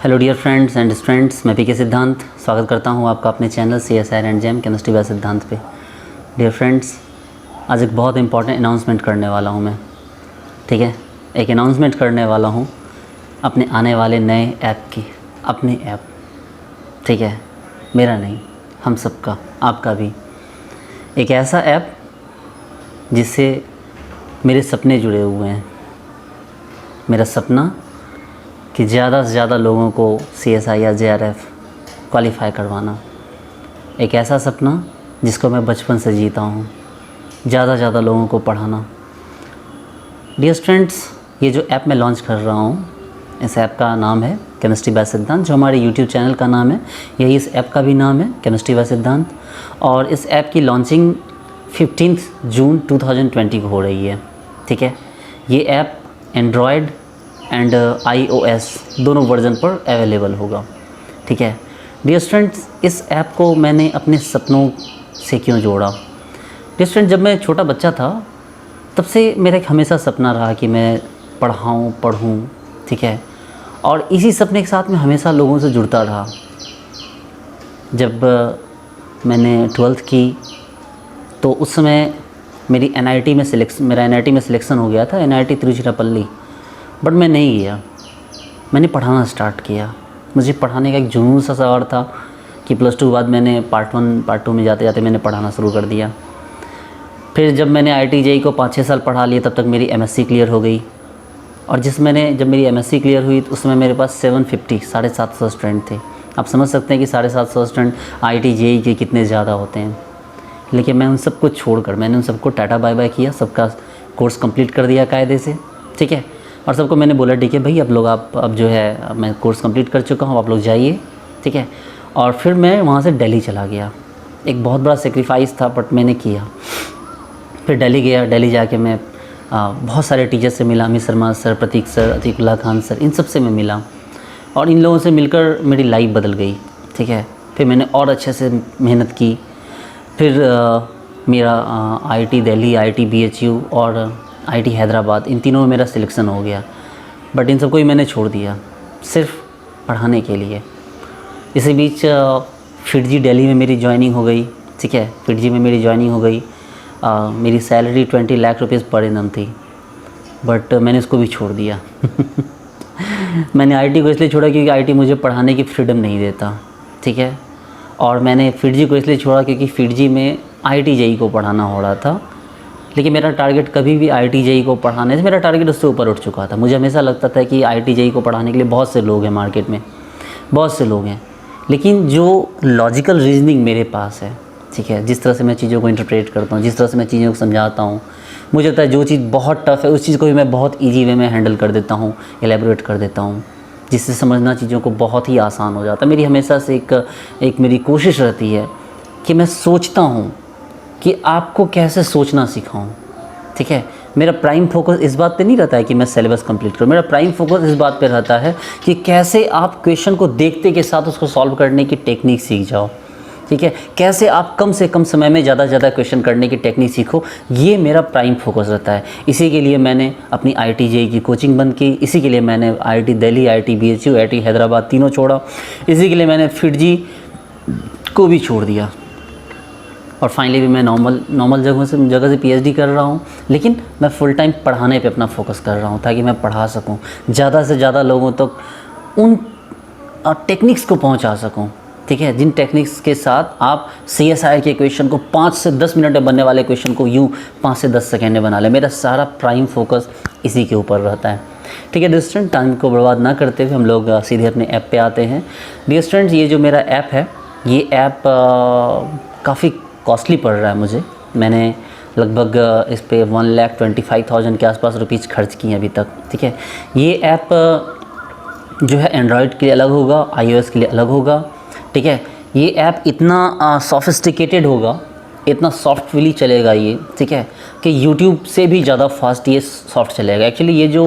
Hello dear friends and students, मैं PK Siddhant स्वागत करता हूं आपका अपने channel CSIR and JAM chemistry by Siddhant पे। डियर फ्रेंड्स, आज एक बहुत इंपॉर्टेंट अनाउंसमेंट करने वाला हूं मैं। ठीक है, एक अनाउंसमेंट करने वाला हूं अपने आने वाले नए ऐप की। अपनी ऐप, ठीक है, मेरा नहीं, हम सबका, आपका भी। एक ऐसा ऐप जिससे मेरे सपने जुड़े हुए हैं। मेरा सपना कि ज़्यादा से ज़्यादा लोगों को CSI या JRF क्वालिफ़ाई करवाना। एक ऐसा सपना जिसको मैं बचपन से जीता हूँ, ज़्यादा से ज़्यादा लोगों को पढ़ाना। डियर स्टूडेंट्स, ये जो ऐप मैं लॉन्च कर रहा हूँ, इस ऐप का नाम है केमिस्ट्री बाय सिद्धांत। जो हमारे YouTube चैनल का नाम है, यही इस ऐप का भी नाम है, केमिस्ट्री बाय सिद्धांत। और इस ऐप की लॉन्चिंग 15 जून 2020 को हो रही है। ठीक है, ये ऐप एंड्रॉयड एंड iOS दोनों वर्जन पर अवेलेबल होगा। ठीक है डियर स्टूडेंट्स, इस ऐप को मैंने अपने सपनों से क्यों जोड़ा? डियर स्टूडेंट, जब मैं छोटा बच्चा था तब से मेरा एक हमेशा सपना रहा कि मैं पढ़ूँ। ठीक है, और इसी सपने के साथ मैं हमेशा लोगों से जुड़ता रहा। जब मैंने 12th की तो उस समय मेरा NIT में सिलेक्शन हो गया था, NIT तिरुचिरापल्ली। बट मैं नहीं गया, मैंने पढ़ाना स्टार्ट किया। मुझे पढ़ाने का एक जुनून सा सवार था कि +2 के बाद मैंने पार्ट 1 पार्ट 2 में जाते जाते मैंने पढ़ाना शुरू कर दिया। फिर जब मैंने IIT JEE को 5-6 साल पढ़ा लिए, तब तक मेरी MSc क्लियर हो गई। और जब मेरी MSc क्लियर हुई तो उसमें मेरे पास 750 स्टूडेंट थे। आप समझ सकते हैं कि 750 स्टूडेंट IIT JEE के कितने ज़्यादा होते हैं। लेकिन मैं उन सबको छोड़कर मैंने उन सबको टाटा बाय बाय किया, सबका कोर्स कंप्लीट कर दिया कायदे से। ठीक है, और सबको मैंने बोला ठीक है भाई, आप अब जो है मैं कोर्स कंप्लीट कर चुका हूँ, आप लोग जाइए। ठीक है, और फिर मैं वहाँ से दिल्ली चला गया। एक बहुत बड़ा सेक्रीफाइस था, बट मैंने किया। फिर दिल्ली गया। दिल्ली जाके मैं बहुत सारे टीचर से मिला, अमित शर्मा सर, प्रतीक सर, अतीकुल्लाह खान सर, इन सब से मैं मिला। और इन लोगों से मिलकर मेरी लाइफ बदल गई। ठीक है, फिर मैंने और अच्छे से मेहनत की। फिर मेरा IIT दिल्ली, IIT BHU और IIT हैदराबाद, इन तीनों में मेरा सिलेक्शन हो गया। बट इन सबको ही मैंने छोड़ दिया सिर्फ पढ़ाने के लिए। इसी बीच FIITJEE दिल्ली में मेरी ज्वाइनिंग हो गई। ठीक है, FIITJEE में मेरी ज्वाइनिंग हो गई। मेरी salary 20 lakh rupees per annum थी, बट मैंने इसको भी छोड़ दिया। मैंने IIT को इसलिए छोड़ा क्योंकि IIT मुझे पढ़ाने की फ्रीडम नहीं देता। ठीक है, और मैंने FIITJEE को इसलिए छोड़ा क्योंकि FIITJEE में IIT JEE को पढ़ाना हो रहा था। लेकिन मेरा टारगेट कभी भी IIT JEE को पढ़ाने से, मेरा टारगेट उससे ऊपर उठ चुका था। मुझे हमेशा लगता था कि IIT JEE को पढ़ाने के लिए बहुत से लोग हैं मार्केट में, बहुत से लोग हैं। लेकिन जो लॉजिकल रीजनिंग मेरे पास है, ठीक है, जिस तरह से मैं चीज़ों को इंटरप्रेट करता हूँ, जिस तरह से मैं चीज़ों को समझाता हूँ, मुझे लगता है जो चीज़ बहुत टफ है उस चीज़ को भी मैं बहुत ईजी वे में हैंडल कर देता हूँ, एलेबोरेट कर देता हूँ, जिससे समझना चीज़ों को बहुत ही आसान हो जाता है। मेरी हमेशा से एक मेरी कोशिश रहती है कि मैं सोचता हूँ कि आपको कैसे सोचना सिखाऊं। ठीक है, मेरा प्राइम फोकस इस बात पे नहीं रहता है कि मैं सिलेबस कंप्लीट करूं। मेरा प्राइम फोकस इस बात पे रहता है कि कैसे आप क्वेश्चन को देखते के साथ उसको सॉल्व करने की टेक्निक सीख जाओ। ठीक है, कैसे आप कम से कम समय में ज़्यादा से ज़्यादा क्वेश्चन करने की टेक्निक सीखो, ये मेरा प्राइम फोकस रहता है। इसी के लिए मैंने अपनी IIT JEE की कोचिंग बंद की। इसी के लिए मैंने IIT Delhi, IIT BHU, IIT Hyderabad तीनों छोड़ा। इसी के लिए मैंने FIITJEE को भी छोड़ दिया। और फाइनली भी मैं नॉर्मल जगह से PhD कर रहा हूँ। लेकिन मैं फुल टाइम पढ़ाने पे अपना फोकस कर रहा हूँ, ताकि मैं पढ़ा सकूँ, ज़्यादा से ज़्यादा लोगों तक उन टेक्निक्स को पहुँचा सकूँ। ठीक है, जिन टेक्निक्स के साथ आप CSI के क्वेश्चन को 5 से 10 मिनट में बनने वाले क्वेश्चन को यूँ 5 से 10 सेकेंड में बना ले। मेरा सारा प्राइम फोकस इसी के ऊपर रहता है। ठीक है डियर स्टूडेंट, टाइम को बर्बाद ना करते हुए हम लोग सीधे अपने ऐप पे आते हैं। डियर स्टूडेंट, ये जो मेरा ऐप है, ये ऐप काफ़ी कॉस्टली पड़ रहा है मुझे। मैंने लगभग इस पे 1,25,000 के आसपास रुपीज़ खर्च किए अभी तक। ठीक है, ये ऐप जो है एंड्रॉयड के लिए अलग होगा, iOS के लिए अलग होगा। ठीक है, ये ऐप इतना सोफिस्टिकेटेड होगा, इतना सॉफ्टली चलेगा ये, ठीक है, आपके YouTube से भी ज़्यादा फास्ट ये सॉफ्ट चलेगा। एक्चुअली ये जो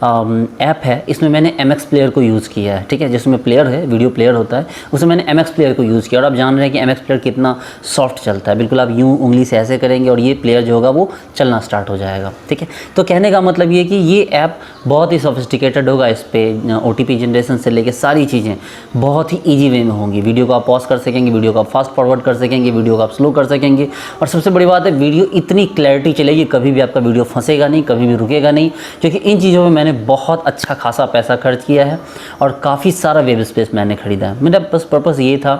ऐप है इसमें मैंने MX प्लेयर को यूज़ किया है, ठीक है, जिसमें प्लेयर है, वीडियो प्लेयर होता है, उसमें मैंने MX प्लेयर को यूज़ किया। और आप जान रहे हैं कि MX प्लेयर कितना सॉफ्ट चलता है। बिल्कुल आप यूँ उंगली से ऐसे करेंगे और ये प्लेयर जो होगा वो चलना स्टार्ट हो जाएगा, ठीक है। तो कहने का मतलब ये कि ये ऐप बहुत ही सोफिस्टिकेटेड होगा। इस पर OTP जनरेशन से लेके सारी चीज़ें बहुत ही ईजी वे में होंगी। वीडियो को आप पॉज कर सकेंगे, वीडियो को आप फास्ट फॉरवर्ड कर सकेंगे, वीडियो को आप स्लो कर सकेंगे। और सबसे बड़ी बात है, वीडियो इतनी क्लैरिटी चलेगी, कभी भी आपका वीडियो फंसेगा नहीं, कभी भी रुकेगा नहीं, क्योंकि इन चीज़ों में मैंने बहुत अच्छा खासा पैसा खर्च किया है और काफ़ी सारा वेब स्पेस मैंने ख़रीदा है। मेरा बस पर्पज़ ये था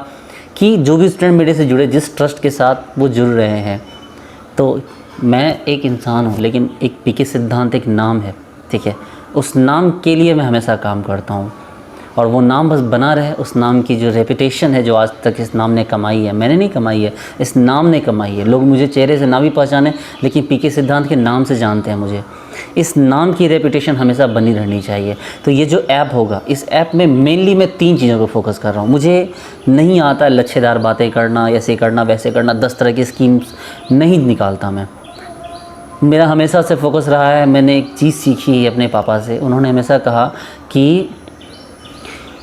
कि जो भी स्टूडेंट मेरे से जुड़े, जिस ट्रस्ट के साथ वो जुड़ रहे हैं, तो मैं एक इंसान हूँ लेकिन एक PK सिद्धांत एक नाम है, ठीक है। उस नाम के लिए मैं हमेशा काम करता हूँ और वो नाम बस बना रहे। उस नाम की जो रेपुटेशन है जो आज तक इस नाम ने कमाई है, मैंने नहीं कमाई है, इस नाम ने कमाई है। लोग मुझे चेहरे से ना भी पहचाने लेकिन PK सिद्धांत के नाम से जानते हैं मुझे। इस नाम की रेपुटेशन हमेशा बनी रहनी चाहिए। तो ये जो ऐप होगा, इस ऐप में मेनली मैं 3 चीज़ों पर फोकस कर रहा हूँ। मुझे नहीं आता लच्छेदार बातें करना, ऐसे करना वैसे करना, 10 तरह की स्कीम्स नहीं निकालता मैं। मेरा हमेशा से फोकस रहा है, मैंने एक चीज़ सीखी है अपने पापा से। उन्होंने हमेशा कहा कि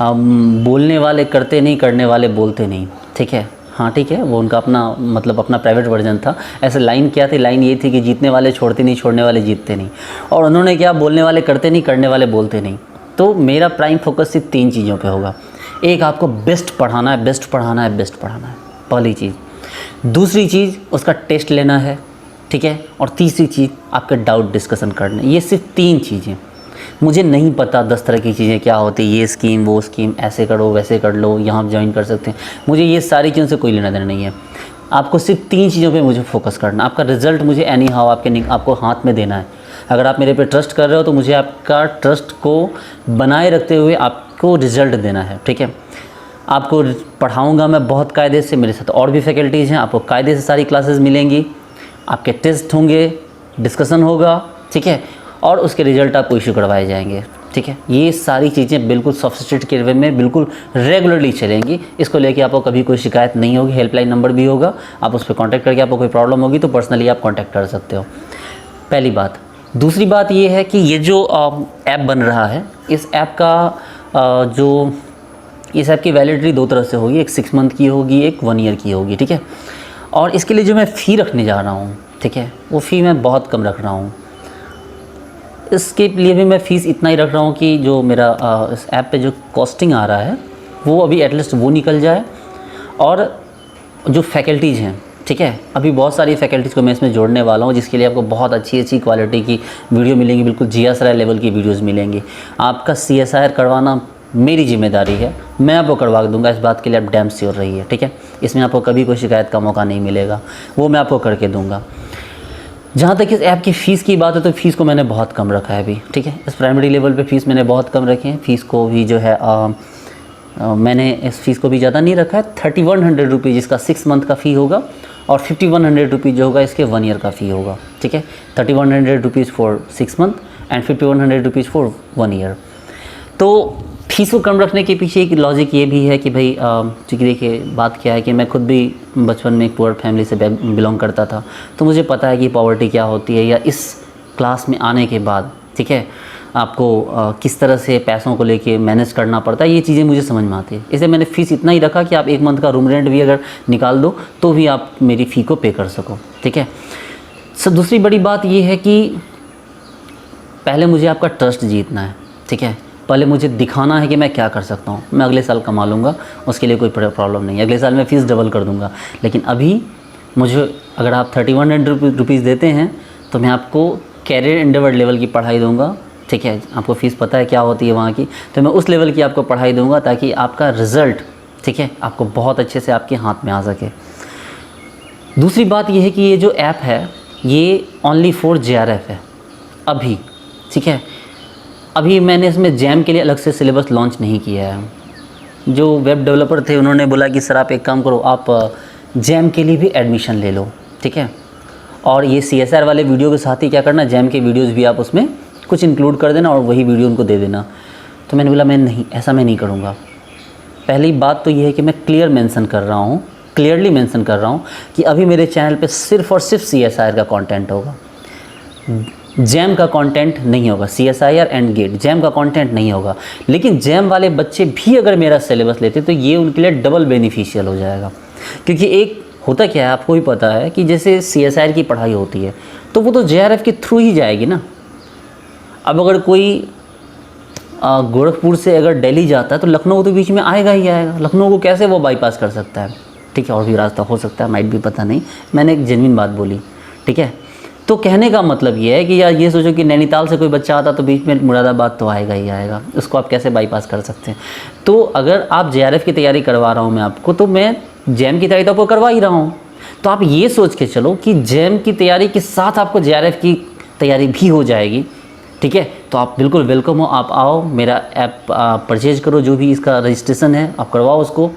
बोलने वाले करते नहीं, करने वाले बोलते नहीं, ठीक है। हाँ ठीक है, वो उनका अपना मतलब अपना प्राइवेट वर्जन था। ऐसे लाइन क्या थी, लाइन ये थी कि जीतने वाले छोड़ते नहीं, छोड़ने वाले जीतते नहीं। और उन्होंने क्या, बोलने वाले करते नहीं, करने वाले बोलते नहीं। तो मेरा प्राइम फोकस सिर्फ 3 चीज़ों पे होगा। एक, आपको बेस्ट पढ़ाना है, बेस्ट पढ़ाना है, बेस्ट पढ़ाना है, पहली चीज़। दूसरी चीज़, उसका टेस्ट लेना है, ठीक है। और तीसरी चीज़, आपके डाउट डिस्कशन करने। ये सिर्फ 3 चीज़ें। मुझे नहीं पता 10 तरह की चीज़ें क्या होती है, ये स्कीम वो स्कीम, ऐसे करो वैसे कर लो, यहाँ ज्वाइन कर सकते हैं। मुझे ये सारी चीज़ों से कोई लेना देना नहीं है। आपको सिर्फ 3 चीज़ों पे मुझे फोकस करना। आपका रिज़ल्ट मुझे एनी हाउ आपको हाथ में देना है। अगर आप मेरे पे ट्रस्ट कर रहे हो तो मुझे आपका ट्रस्ट को बनाए रखते हुए आपको रिज़ल्ट देना है, ठीक है। आपको पढ़ाऊँगा मैं बहुत कायदे से, मेरे साथ और भी फैकल्टीज़ हैं, आपको कायदे से सारी क्लासेस मिलेंगी, आपके टेस्ट होंगे, डिस्कशन होगा, ठीक है। और उसके रिज़ल्ट आपको इशू करवाए जाएंगे, ठीक है। ये सारी चीज़ें बिल्कुल सोफिस्टिकेटेड वे में बिल्कुल रेगुलरली चलेंगी। इसको लेके आपको कभी कोई शिकायत नहीं होगी। हेल्पलाइन नंबर भी होगा, आप उस पर कॉन्टैक्ट करके आपको कोई प्रॉब्लम होगी तो पर्सनली आप कॉन्टैक्ट कर सकते हो। पहली बात। दूसरी बात ये है कि ये जो ऐप बन रहा है, इस ऐप का इस ऐप की वैलिडिटी 2 तरह से होगी। एक 6 मंथ की होगी, एक 1 ईयर की होगी, ठीक है। और इसके लिए जो मैं फ़ी रखने जा रहा हूँ, ठीक है, वो फ़ी मैं बहुत कम रख रहा हूँ। इसके लिए भी मैं फ़ीस इतना ही रख रहा हूँ कि जो मेरा इस ऐप पे जो कॉस्टिंग आ रहा है वो अभी एटलीस्ट वो निकल जाए। और जो फैकल्टीज़ हैं, ठीक है, अभी बहुत सारी फैकल्टीज़ को मैं इसमें जोड़ने वाला हूँ, जिसके लिए आपको बहुत अच्छी अच्छी क्वालिटी की वीडियो मिलेंगी, बिल्कुल GSR लेवल की वीडियोज़ मिलेंगी। आपका CSIR करवाना मेरी जिम्मेदारी है, मैं आपको करवा दूंगा। इस बात के लिए आप डैम श्योर रहिए, ठीक है। इसमें आपको कभी कोई शिकायत का मौका नहीं मिलेगा, वो मैं आपको करके दूंगा। जहाँ तक इस ऐप की फ़ीस की बात है तो फ़ीस को मैंने बहुत कम रखा है अभी, ठीक है। इस प्राइमरी लेवल पे फ़ीस मैंने बहुत कम रखी है। फ़ीस को भी जो है मैंने इस फ़ीस को भी ज़्यादा नहीं रखा है। 3100 रुपीज़ इसका 6 मंथ का फ़ी होगा और 5100 रुपीज़ जो होगा इसके 1 ईयर का फ़ी होगा, ठीक है। 3100 rupees for 6 month and 5100 rupees for 1 year. तो फीस को कम रखने के पीछे एक लॉजिक ये भी है कि भाई चूँकि देखिए बात क्या है कि मैं खुद भी बचपन में एक पुअर फैमिली से बिलोंग करता था, तो मुझे पता है कि पॉवर्टी क्या होती है, या इस क्लास में आने के बाद, ठीक है, आपको किस तरह से पैसों को लेके मैनेज करना पड़ता है, ये चीज़ें मुझे समझ में आती है। इसलिए मैंने फ़ीस इतना ही रखा कि आप 1 मंथ का रूम रेंट भी अगर निकाल दो तो भी आप मेरी फ़ी को पे कर सको, ठीक है। दूसरी बड़ी बात ये है कि पहले मुझे आपका ट्रस्ट जीतना है, ठीक है। पहले मुझे दिखाना है कि मैं क्या कर सकता हूँ। मैं अगले साल कमा लूँगा, उसके लिए कोई प्रॉब्लम नहीं है। अगले साल मैं फ़ीस डबल कर दूँगा। लेकिन अभी मुझे अगर आप 3100 रुपीज़ देते हैं तो मैं आपको कैरियर एंडेवर लेवल की पढ़ाई दूँगा, ठीक है। आपको फ़ीस पता है क्या होती है वहाँ की, तो मैं उस लेवल की आपको पढ़ाई दूँगा ताकि आपका रिज़ल्ट, ठीक है, आपको बहुत अच्छे से आपके हाथ में आ सके। दूसरी बात ये है कि ये जो ऐप है ये ओनली फॉर JRF है अभी, ठीक है। अभी मैंने इसमें जैम के लिए अलग से सिलेबस लॉन्च नहीं किया है। जो वेब डेवलपर थे उन्होंने बोला कि सर आप एक काम करो, आप जैम के लिए भी एडमिशन ले लो, ठीक है। और ये CSR वाले वीडियो के साथ ही क्या करना, जैम के वीडियोज़ भी आप उसमें कुछ इंक्लूड कर देना और वही वीडियो उनको दे देना। तो मैंने बोला मैं नहीं, ऐसा मैं नहीं करूँगा। पहली बात तो ये है कि मैं क्लियरली मेंशन कर रहा हूँ कि अभी मेरे चैनल पे सिर्फ़ और सिर्फ CSR का कंटेंट होगा। जैम का कंटेंट नहीं होगा, CSIR एंड गेट जैम का कंटेंट नहीं होगा। लेकिन जैम वाले बच्चे भी अगर मेरा सिलेबस लेते तो ये उनके लिए डबल बेनिफिशियल हो जाएगा। क्योंकि एक होता क्या है, आपको ही पता है कि जैसे CSIR की पढ़ाई होती है तो वो तो JRF के थ्रू ही जाएगी ना। अब अगर कोई गोरखपुर से अगर दिल्ली जाता है तो लखनऊ तो बीच में आएगा ही आएगा। लखनऊ को कैसे वो बाईपास कर सकता है? ठीक है, और भी रास्ता हो सकता है, माइट भी, पता नहीं, मैंने एक जेन्युइन बात बोली। ठीक है, तो कहने का मतलब ये है कि यार ये सोचो कि नैनीताल से कोई बच्चा आता तो बीच में मुरादाबाद तो आएगा ही आएगा, उसको आप कैसे बाईपास कर सकते हैं? तो अगर आप JRF की तैयारी करवा रहा हूँ मैं आपको, तो मैं जैम की तैयारी तो आपको करवा ही रहा हूँ। तो आप ये सोच के चलो कि जैम की तैयारी के साथ आपको JRF की तैयारी भी हो जाएगी। ठीक है, तो आप बिल्कुल वेलकम हो, आप आओ, मेरा ऐप परचेज करो, जो भी इसका रजिस्ट्रेशन है आप करवाओ उसको।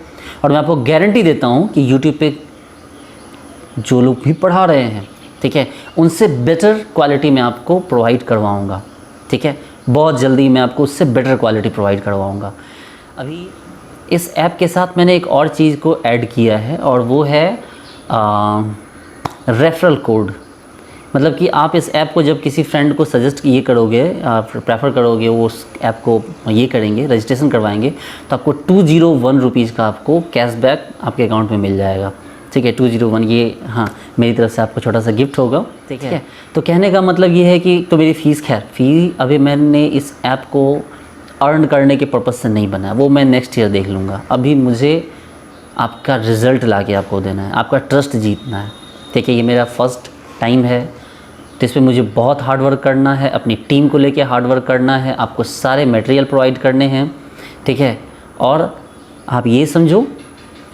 और मैं आपको गारंटी देता हूँ कि यूट्यूब पे जो लोग भी पढ़ा रहे हैं, ठीक है, उनसे बेटर क्वालिटी मैं आपको प्रोवाइड करवाऊँगा। ठीक है, बहुत जल्दी मैं आपको उससे बेटर क्वालिटी प्रोवाइड करवाऊँगा। अभी इस ऐप के साथ मैंने एक और चीज़ को ऐड किया है और वो है रेफरल कोड। मतलब कि आप इस ऐप को जब किसी फ्रेंड को सजेस्ट ये करोगे, प्रेफर करोगे, वो उस ऐप को ये करेंगे, रजिस्ट्रेशन करवाएंगे, तो आपको 201 रुपीज़ का आपको कैशबैक आपके अकाउंट में मिल जाएगा। ठीक है, 201, ये हाँ मेरी तरफ से आपको छोटा सा गिफ्ट होगा। ठीक है, तो कहने का मतलब ये है कि तो मेरी फ़ीस, खैर फ़ी अभी मैंने इस ऐप को अर्न करने के पर्पज़ से नहीं बनाया, वो मैं नेक्स्ट ईयर देख लूँगा। अभी मुझे आपका रिज़ल्ट ला के आपको देना है, आपका ट्रस्ट जीतना है। ठीक है, ये मेरा फर्स्ट टाइम है, तो इस पर मुझे बहुत हार्ड वर्क करना है, अपनी टीम को लेके हार्ड वर्क करना है, आपको सारे मटेरियल प्रोवाइड करने हैं। ठीक है, और आप ये समझो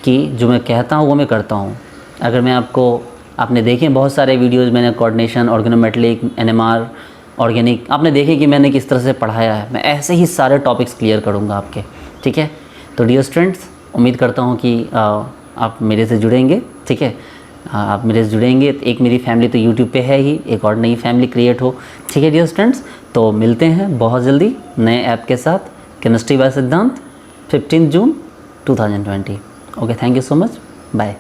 कि जो मैं कहता हूँ वो मैं करता हूँ। अगर मैं आपने देखे बहुत सारे वीडियोज़, मैंने कोऑर्डिनेशन, ऑर्गेनोमेट्रिक, NMR, ऑर्गेनिक, आपने देखे कि मैंने किस तरह से पढ़ाया है। मैं ऐसे ही सारे टॉपिक्स क्लियर करूँगा आपके। ठीक है, तो डियर स्टूडेंट्स, उम्मीद करता हूँ कि आप मेरे से जुड़ेंगे। ठीक है, आप मेरे से जुड़ेंगे। एक मेरी फैमिली तो यूट्यूब पे है ही, एक और नई फैमिली क्रिएट हो। ठीक है डियर स्टूडेंट्स, तो मिलते हैं बहुत जल्दी नए ऐप के साथ, chemistry by Siddhant, 15 June 2020। Okay, thank you so much, bye.